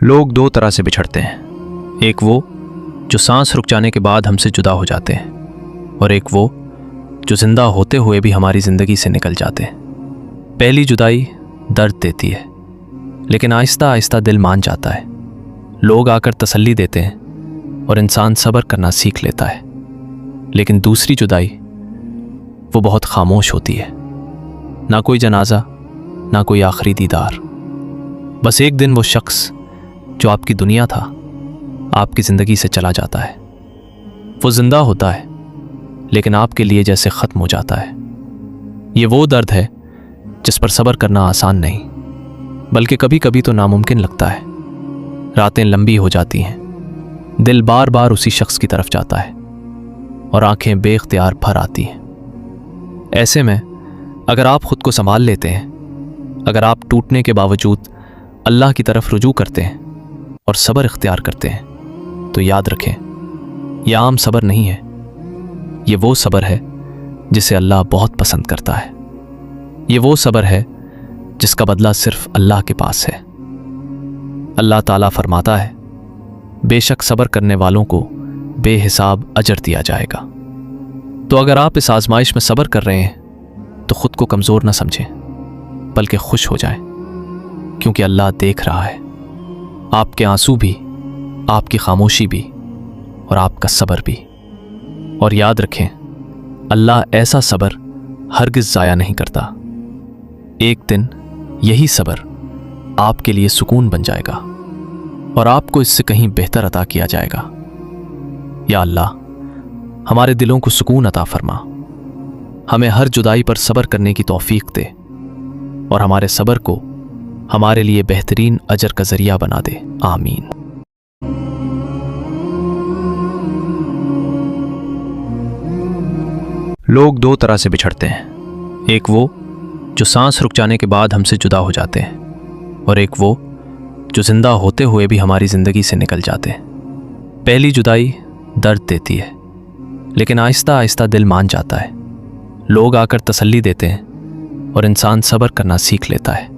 लोग दो तरह से बिछड़ते हैं, एक वो जो सांस रुक जाने के बाद हमसे जुदा हो जाते हैं और एक वो जो जिंदा होते हुए भी हमारी ज़िंदगी से निकल जाते हैं। पहली जुदाई दर्द देती है, लेकिन आहिस्ता आहिस्ता दिल मान जाता है। लोग आकर तसल्ली देते हैं और इंसान सब्र करना सीख लेता है। लेकिन दूसरी जुदाई वो बहुत खामोश होती है, ना कोई जनाजा, ना कोई आखिरी दीदार। बस एक दिन वो शख्स जो आपकी दुनिया था आपकी ज़िंदगी से चला जाता है। वो जिंदा होता है लेकिन आपके लिए जैसे ख़त्म हो जाता है। ये वो दर्द है जिस पर सब्र करना आसान नहीं, बल्कि कभी कभी तो नामुमकिन लगता है। रातें लंबी हो जाती हैं, दिल बार बार उसी शख्स की तरफ जाता है और आंखें बेख्तियार भर आती हैं। ऐसे में अगर आप खुद को संभाल लेते हैं, अगर आप टूटने के बावजूद अल्लाह की तरफ रुजू करते हैं और सब्र इख्तियार करते हैं, तो याद रखें, यह आम सब्र नहीं है, ये वो सब्र है जिसे अल्लाह बहुत पसंद करता है। ये वो सब्र है जिसका बदला सिर्फ अल्लाह के पास है। अल्लाह ताला फरमाता है, बेशक सब्र करने वालों को बेहिसाब अजर दिया जाएगा। तो अगर आप इस आजमाइश में सब्र कर रहे हैं तो खुद को कमज़ोर न समझें, बल्कि खुश हो जाएं, क्योंकि अल्लाह देख रहा है। आपके आंसू भी, आपकी खामोशी भी और आपका सब्र भी। और याद रखें, अल्लाह ऐसा सब्र हरगिज़ ज़ाया नहीं करता। एक दिन यही सब्र आपके लिए सुकून बन जाएगा और आपको इससे कहीं बेहतर अता किया जाएगा। या अल्लाह, हमारे दिलों को सुकून अता फरमा, हमें हर जुदाई पर सब्र करने की तौफीक दे और हमारे सब्र को हमारे लिए बेहतरीन अजर का ज़रिया बना दे। आमीन। लोग दो तरह से बिछड़ते हैं, एक वो जो सांस रुक जाने के बाद हमसे जुदा हो जाते हैं और एक वो जो जिंदा होते हुए भी हमारी ज़िंदगी से निकल जाते हैं। पहली जुदाई दर्द देती है, लेकिन आहिस्ता आहिस्ता दिल मान जाता है। लोग आकर तसल्ली देते हैं और इंसान सब्र करना सीख लेता है।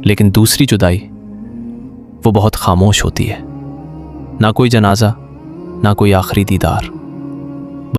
लेकिन दूसरी जुदाई वो बहुत खामोश होती है, ना कोई जनाजा, ना कोई आखिरी दीदार।